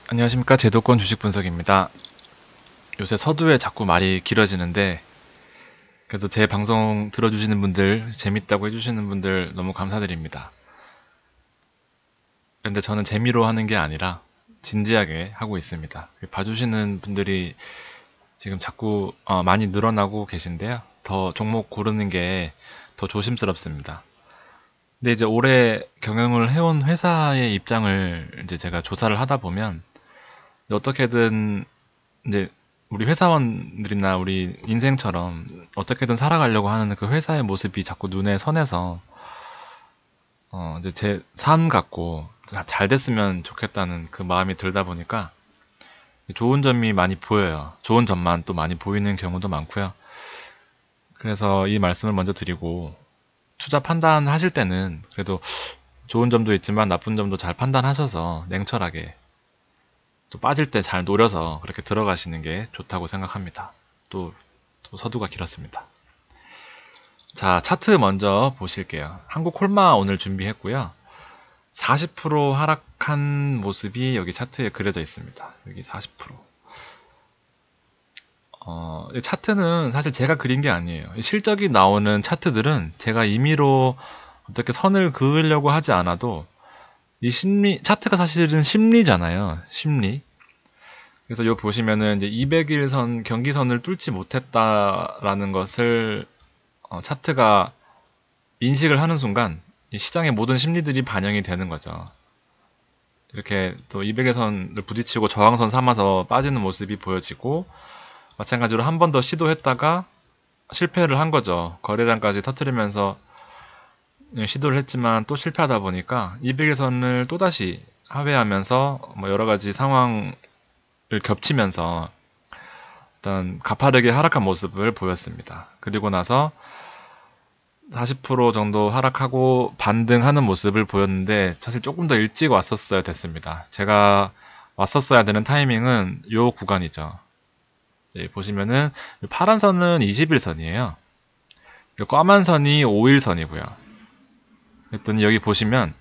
안녕하십니까. 제도권 주식 분석입니다. 요새 서두에 자꾸 말이 길어지는데 그래도 제 방송 들어주시는 분들, 재밌다고 해주시는 분들 너무 감사드립니다. 그런데 저는 재미로 하는 게 아니라 진지하게 하고 있습니다. 봐주시는 분들이 지금 자꾸 많이 늘어나고 계신데요. 더 종목 고르는 게 더 조심스럽습니다. 근데 이제 오래 경영을 해온 회사의 입장을 이제 제가 조사를 하다 보면 어떻게든 이제 우리 회사원들이나 우리 인생처럼 어떻게든 살아가려고 하는 그 회사의 모습이 자꾸 눈에 선해서 이제 제 삶 같고 잘 됐으면 좋겠다는 그 마음이 들다 보니까 좋은 점이 많이 보여요. 좋은 점만 또 많이 보이는 경우도 많고요. 그래서 이 말씀을 먼저 드리고 투자 판단하실 때는 그래도 좋은 점도 있지만 나쁜 점도 잘 판단하셔서 냉철하게 또 빠질 때 잘 노려서 그렇게 들어가시는 게 좋다고 생각합니다. 또 서두가 길었습니다. 자, 차트 먼저 보실게요. 한국 콜마 오늘 준비했고요. 40% 하락한 모습이 여기 차트에 그려져 있습니다. 여기 40%. 이 차트는 사실 제가 그린 게 아니에요. 실적이 나오는 차트들은 제가 임의로 어떻게 선을 그으려고 하지 않아도 이 차트가 사실은 심리잖아요. 심리. 그래서 요 보시면은 이제 200일선 경기선을 뚫지 못했다라는 것을 차트가 인식을 하는 순간 이 시장의 모든 심리들이 반영이 되는 거죠. 이렇게 또 200일선을 부딪히고 저항선 삼아서 빠지는 모습이 보여지고 마찬가지로 한 번 더 시도했다가 실패를 한 거죠. 거래량까지 터뜨리면서 시도를 했지만 또 실패하다 보니까 200일선을 또다시 하회하면서 뭐 여러 가지 상황을 겹치면서 일단 가파르게 하락한 모습을 보였습니다. 그리고 나서 40% 정도 하락하고 반등하는 모습을 보였는데 사실 조금 더 일찍 왔었어야 됐습니다. 제가 왔었어야 되는 타이밍은 요 구간이죠. 보시면은 파란 선은 21선이에요. 까만 선이 5일선이고요. 그랬더니 여기 보시면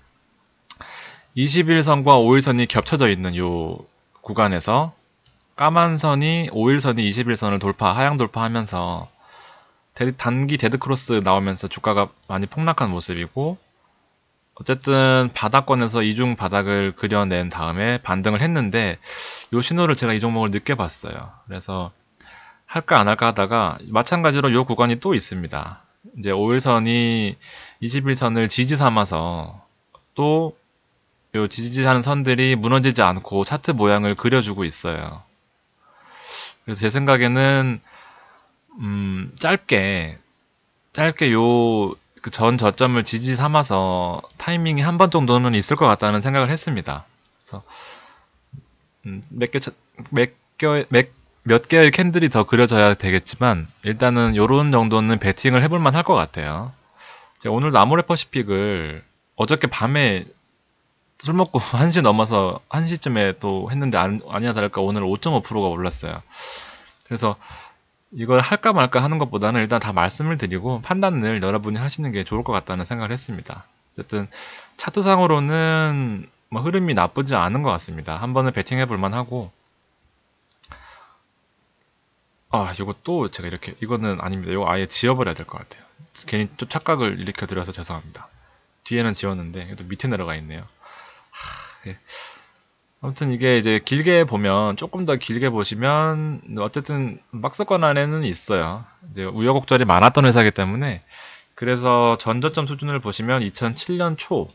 21선과 5일선이 겹쳐져 있는 요 구간에서 까만 선이 5일선이 21선을 하향 돌파하면서 단기 데드크로스 나오면서 주가가 많이 폭락한 모습이고 어쨌든 바닥권에서 이중 바닥을 그려낸 다음에 반등을 했는데 요 신호를 제가 이 종목을 늦게 봤어요. 그래서 할까 안 할까 하다가 마찬가지로 요 구간이 또 있습니다. 이제 5일선이 21선을 지지 삼아서 또 요 지지하는 선들이 무너지지 않고 차트 모양을 그려주고 있어요. 그래서 제 생각에는 짧게 요 그 전 저점을 지지 삼아서 타이밍이 한 번 정도는 있을 것 같다는 생각을 했습니다. 그래서 몇 개의 캔들이 더 그려져야 되겠지만 일단은 요런 정도는 베팅을 해볼만 할 것 같아요. 제가 오늘 나무래퍼시픽을 어저께 밤에 술 먹고 1시 넘어서 1시쯤에 또 했는데 아니나 다를까 오늘 5.5%가 올랐어요. 그래서 이걸 할까 말까 하는 것보다는 일단 다 말씀을 드리고 판단을 여러분이 하시는 게 좋을 것 같다는 생각을 했습니다. 어쨌든 차트상으로는 뭐 흐름이 나쁘지 않은 것 같습니다. 한 번은 베팅해 볼만 하고 이거 또 제가 이거는 아닙니다. 이거 아예 지워버려야 될 것 같아요. 괜히 또 착각을 일으켜 드려서 죄송합니다. 뒤에는 지웠는데 또 밑에 내려가 있네요. 예. 아무튼 이게 이제 길게 보면 조금 더 길게 보시면 어쨌든 박스권 안에는 있어요. 이제 우여곡절이 많았던 회사이기 때문에 그래서 전저점 수준을 보시면 2007년 초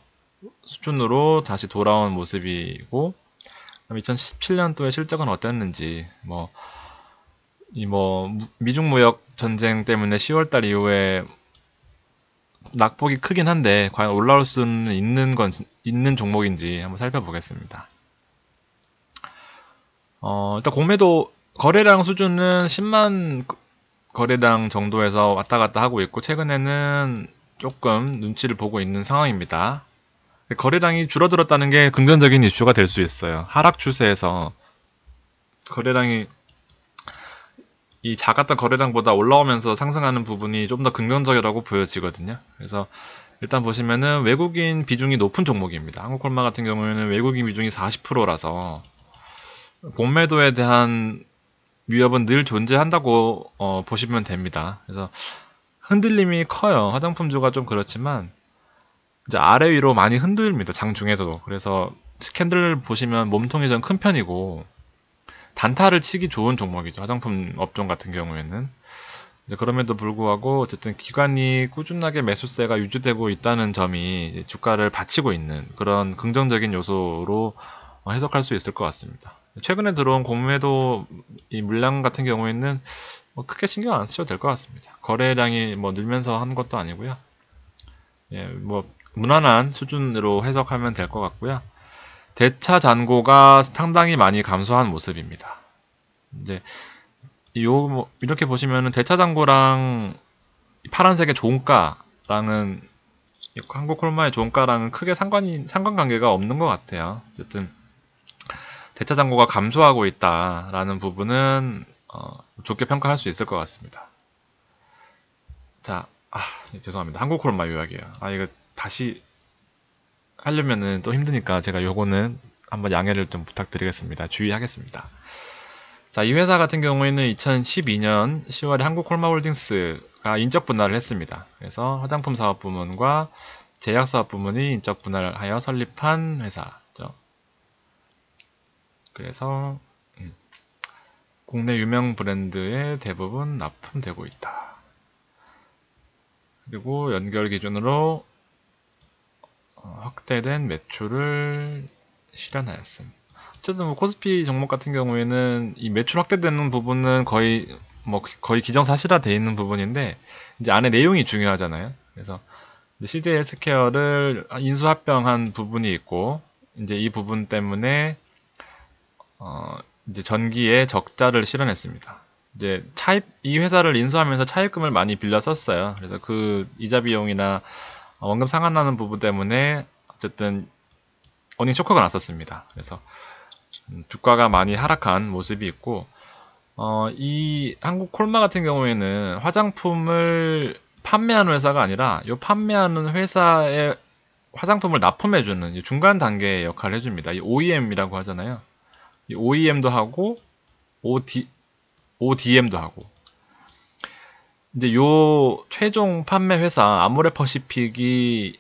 수준으로 다시 돌아온 모습이고 2017년도에 실적은 어땠는지 미중 무역 전쟁 때문에 10월달 이후에 낙폭이 크긴 한데 과연 올라올 수는 있는 종목인지 한번 살펴보겠습니다. 일단 공매도 거래량 수준은 10만 거래량 정도에서 왔다 갔다 하고 있고 최근에는 조금 눈치를 보고 있는 상황입니다. 거래량이 줄어들었다는 게 긍정적인 이슈가 될 수 있어요. 하락 추세에서 거래량이 이 작았던 거래량보다 올라오면서 상승하는 부분이 좀 더 긍정적이라고 보여지거든요. 그래서 일단 보시면은 외국인 비중이 높은 종목입니다. 한국콜마 같은 경우에는 외국인 비중이 40%라서 공매도에 대한 위협은 늘 존재한다고 보시면 됩니다. 그래서 흔들림이 커요. 화장품주가 좀 그렇지만 이제 아래 위로 많이 흔들립니다. 장중에서도. 그래서 스캔들 보시면 몸통이 좀 큰 편이고 단타를 치기 좋은 종목이죠. 화장품 업종 같은 경우에는. 이제 그럼에도 불구하고 어쨌든 기관이 꾸준하게 매수세가 유지되고 있다는 점이 주가를 받치고 있는 그런 긍정적인 요소로 해석할 수 있을 것 같습니다. 최근에 들어온 공매도 이 물량 같은 경우에는 뭐 크게 신경 안 쓰셔도 될 것 같습니다. 거래량이 뭐 늘면서 한 것도 아니고요. 예, 뭐 무난한 수준으로 해석하면 될 것 같고요. 대차 잔고가 상당히 많이 감소한 모습입니다. 이제 이렇게 보시면은 대차 잔고랑 파란색의 종가랑은 한국콜마의 종가랑은 크게 상관관계가 없는 것 같아요. 어쨌든 대차 잔고가 감소하고 있다라는 부분은 좋게 평가할 수 있을 것 같습니다. 자, 죄송합니다. 한국콜마 요약이에요. 이거 다시 하려면은 또 힘드니까 제가 요거는 한번 양해를 좀 부탁드리겠습니다. 주의하겠습니다. 자, 이 회사 같은 경우에는 2012년 10월에 한국콜마홀딩스가 인적 분할을 했습니다. 그래서 화장품 사업 부문과 제약 사업 부문이 인적 분할하여 설립한 회사죠. 그래서 국내 유명 브랜드에 대부분 납품되고 있다. 그리고 연결 기준으로 확대된 매출을 실현하였음. 어쨌든 뭐 코스피 종목 같은 경우에는 이 매출 확대되는 부분은 거의 기정사실화 되어 있는 부분인데 이제 안에 내용이 중요하잖아요. 그래서 CJ 헬스케어를 인수합병한 부분이 있고 이제 이 부분 때문에 이제 전기에 적자를 실현했습니다. 이제 이 회사를 인수하면서 차입금을 많이 빌려 썼어요. 그래서 그 이자 비용이나 원금 상환하는 부분 때문에 어쨌든 어닝 쇼크가 났었습니다. 그래서 주가가 많이 하락한 모습이 있고 이 한국 콜마 같은 경우에는 화장품을 판매하는 회사가 아니라 이 판매하는 회사에 화장품을 납품해주는 중간 단계의 역할을 해줍니다. 이 OEM이라고 하잖아요. 이 OEM도 하고 ODM도 하고 이제 요 최종 판매 회사 아모레퍼시픽이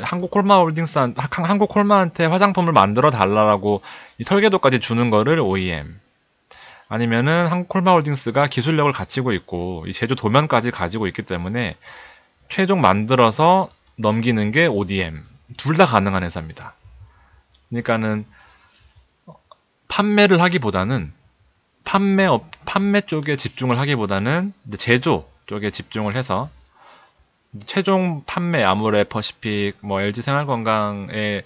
한국콜마한테 화장품을 만들어 달라고 이 설계도까지 주는 거를 OEM. 아니면은 한국콜마홀딩스가 기술력을 갖추고 있고 이 제조 도면까지 가지고 있기 때문에 최종 만들어서 넘기는 게 ODM. 둘 다 가능한 회사입니다. 그러니까는 판매를 하기보다는 판매 쪽에 집중을 하기보다는 제조 쪽에 집중을 해서 최종 판매 아모레퍼시픽 LG 생활건강에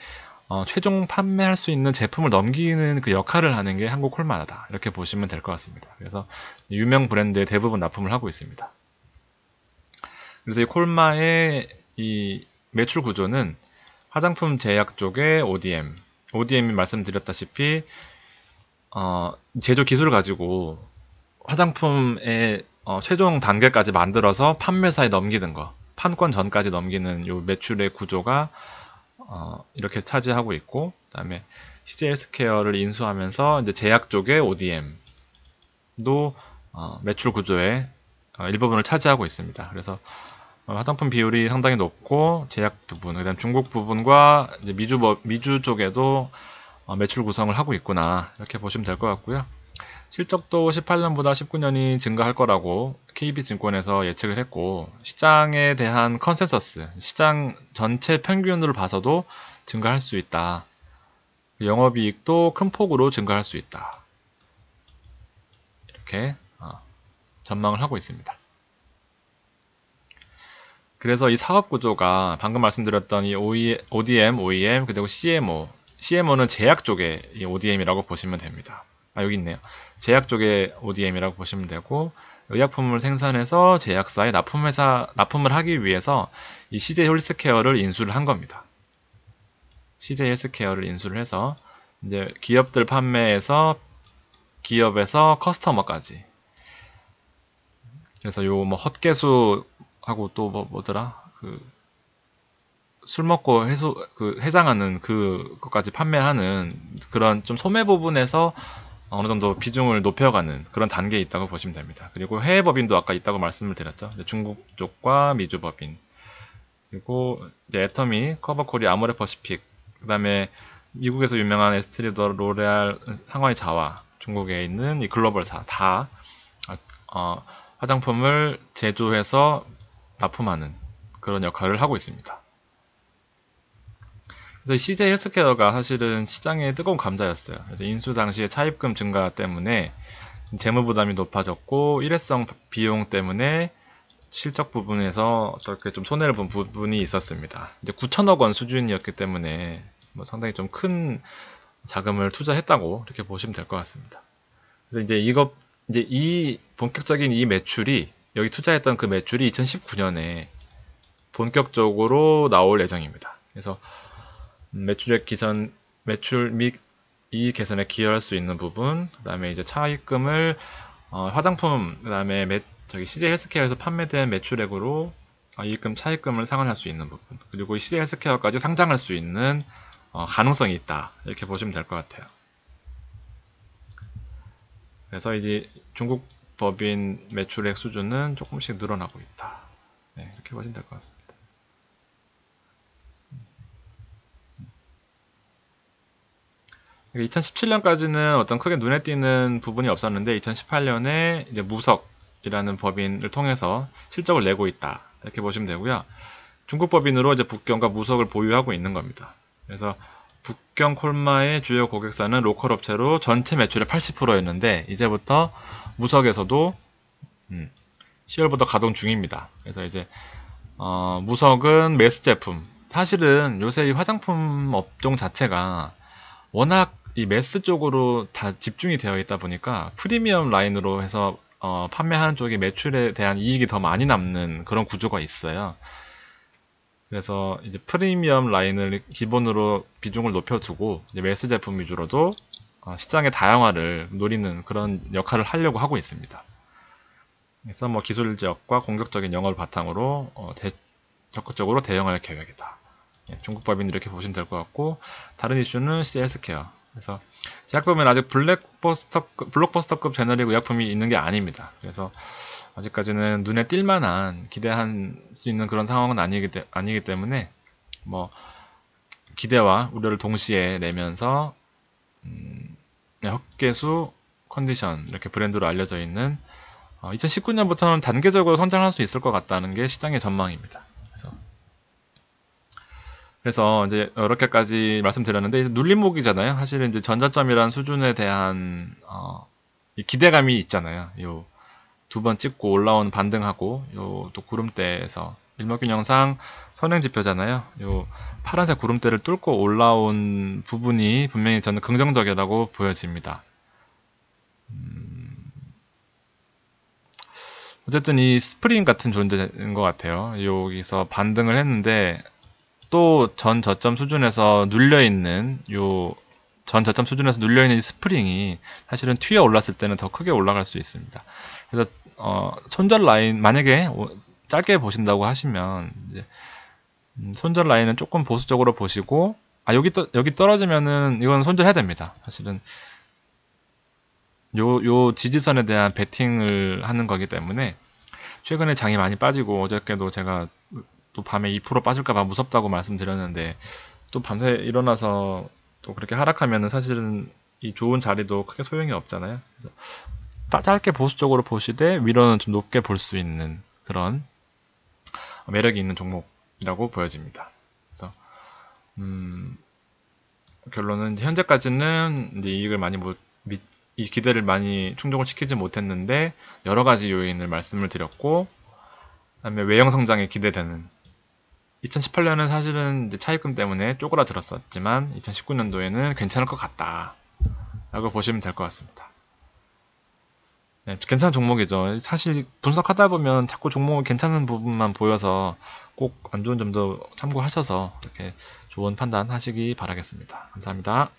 최종 판매할 수 있는 제품을 넘기는 그 역할을 하는 게 한국콜마다 이렇게 보시면 될 것 같습니다. 그래서 유명 브랜드에 대부분 납품을 하고 있습니다. 그래서 이 콜마의 이 매출 구조는 화장품 제약 쪽의 ODM이 말씀드렸다시피 제조 기술을 가지고 화장품의 최종 단계까지 만들어서 판매사에 넘기는 거, 판권 전까지 넘기는 요 매출의 구조가 이렇게 차지하고 있고, 그다음에 CJ 헬스케어를 인수하면서 이제 제약 쪽의 ODM도 매출 구조의 일부분을 차지하고 있습니다. 그래서 화장품 비율이 상당히 높고 제약 부분, 그다음 중국 부분과 이제 미주 쪽에도 매출 구성을 하고 있구나 이렇게 보시면 될 것 같고요. 실적도 18년보다 19년이 증가할 거라고 KB증권에서 예측을 했고 시장에 대한 컨센서스, 시장 전체 평균으로 봐서도 증가할 수 있다. 영업이익도 큰 폭으로 증가할 수 있다. 이렇게 전망을 하고 있습니다. 그래서 이 사업 구조가 방금 말씀드렸던 이 ODM, OEM, 그리고 CMO는 제약 쪽의 ODM이라고 보시면 됩니다. 여기 있네요. 제약 쪽의 ODM이라고 보시면 되고 의약품을 생산해서 제약사에 납품을 하기 위해서 이 CJ 헬스케어를 인수를 한 겁니다. CJ 헬스케어를 인수를 해서 이제 기업들 판매에서 기업에서 커스터머까지. 그래서 요 헛개수하고 또 뭐더라? 술 먹고 해장하는 그것까지 판매하는 그런 좀 소매 부분에서 어느 정도 비중을 높여가는 그런 단계에 있다고 보시면 됩니다. 그리고 해외 법인도 아까 있다고 말씀을 드렸죠. 중국 쪽과 미주 법인, 그리고 이제 애터미, 커버코리, 아모레퍼시픽, 그 다음에 미국에서 유명한 에스트리더, 로레알, 상하이 자와, 중국에 있는 이 글로벌사 다 화장품을 제조해서 납품하는 그런 역할을 하고 있습니다. 그래서 CJ 헬스케어가 사실은 시장의 뜨거운 감자였어요. 그래서 인수 당시에 차입금 증가 때문에 재무 부담이 높아졌고 일회성 비용 때문에 실적 부분에서 어떻게 좀 손해를 본 부분이 있었습니다. 이제 9천억 원 수준이었기 때문에 뭐 상당히 좀 큰 자금을 투자했다고 이렇게 보시면 될 것 같습니다. 그래서 이제 이 본격적인 이 매출이 여기 투자했던 그 매출이 2019년에 본격적으로 나올 예정입니다. 그래서 매출액 기선, 매출 및 이익 개선에 기여할 수 있는 부분, 그 다음에 이제 차입금을 화장품, 그 다음에 CJ 헬스케어에서 판매된 매출액으로 이익금, 차입금을 상환할 수 있는 부분, 그리고 CJ 헬스케어까지 상장할 수 있는 가능성이 있다, 이렇게 보시면 될 것 같아요. 그래서 이제 중국 법인 매출액 수준은 조금씩 늘어나고 있다. 네, 이렇게 보시면 될 것 같습니다. 2017년까지는 어떤 크게 눈에 띄는 부분이 없었는데 2018년에 이제 무석이라는 법인을 통해서 실적을 내고 있다, 이렇게 보시면 되고요. 중국 법인으로 이제 북경과 무석을 보유하고 있는 겁니다. 그래서 북경 콜마의 주요 고객사는 로컬 업체로 전체 매출의 80%였는데 이제부터 무석에서도 10월부터 가동 중입니다. 그래서 이제 무석은 매스 제품, 사실은 요새 이 화장품 업종 자체가 워낙 이 매스 쪽으로 다 집중이 되어 있다 보니까 프리미엄 라인으로 해서 판매하는 쪽이 매출에 대한 이익이 더 많이 남는 그런 구조가 있어요. 그래서 이제 프리미엄 라인을 기본으로 비중을 높여두고 이제 매스 제품 위주로도 시장의 다양화를 노리는 그런 역할을 하려고 하고 있습니다. 그래서 뭐 기술력과 공격적인 영업을 바탕으로 적극적으로 대응할 계획이다. 중국 법인 이렇게 보시면 될 것 같고, 다른 이슈는 CJ 헬스케어. 그래서 제약품은 아직 블록버스터급 제너릭 의약품이 있는 게 아닙니다. 그래서 아직까지는 눈에 띌 만한 기대할 수 있는 그런 상황은 아니기 때문에 뭐 기대와 우려를 동시에 내면서 헛개수 컨디션, 이렇게 브랜드로 알려져 있는 2019년부터는 단계적으로 성장할 수 있을 것 같다는 게 시장의 전망입니다. 그래서 이제 이렇게까지 말씀드렸는데, 이제 눌림목이잖아요. 사실은 이제 전자점이라는 수준에 대한 이 기대감이 있잖아요. 요 두 번 찍고 올라온 반등하고 요 또 구름대에서 일목균형상 선행지표잖아요. 요 파란색 구름대를 뚫고 올라온 부분이 분명히 저는 긍정적이라고 보여집니다. 어쨌든 이 스프링 같은 존재인 것 같아요. 여기서 반등을 했는데 또 전 저점 수준에서 눌려있는 이 스프링이 사실은 튀어 올랐을 때는 더 크게 올라갈 수 있습니다. 그래서 손절 라인, 만약에 짧게 보신다고 하시면 이제 손절 라인은 조금 보수적으로 보시고, 여기 떨어지면은 이건 손절해야 됩니다. 사실은 요 지지선에 대한 베팅을 하는 거기 때문에, 최근에 장이 많이 빠지고 어저께도 제가 또 밤에 2% 빠질까봐 무섭다고 말씀드렸는데, 또 밤새 일어나서 또 그렇게 하락하면은 사실은 이 좋은 자리도 크게 소용이 없잖아요. 그래서 짧게 보수적으로 보시되 위로는 좀 높게 볼 수 있는 그런 매력이 있는 종목이라고 보여집니다. 그래서 결론은 현재까지는 이제 이익을 많이 이 기대를 많이 충족을 시키지 못했는데 여러 가지 요인을 말씀을 드렸고, 그다음에 외형 성장에 기대되는 2018년은 사실은 이제 차입금 때문에 쪼그라들었었지만 2019년도에는 괜찮을 것 같다 라고 보시면 될 것 같습니다. 네, 괜찮은 종목이죠. 사실 분석하다 보면 자꾸 종목은 괜찮은 부분만 보여서 꼭 안 좋은 점도 참고하셔서 이렇게 좋은 판단 하시기 바라겠습니다. 감사합니다.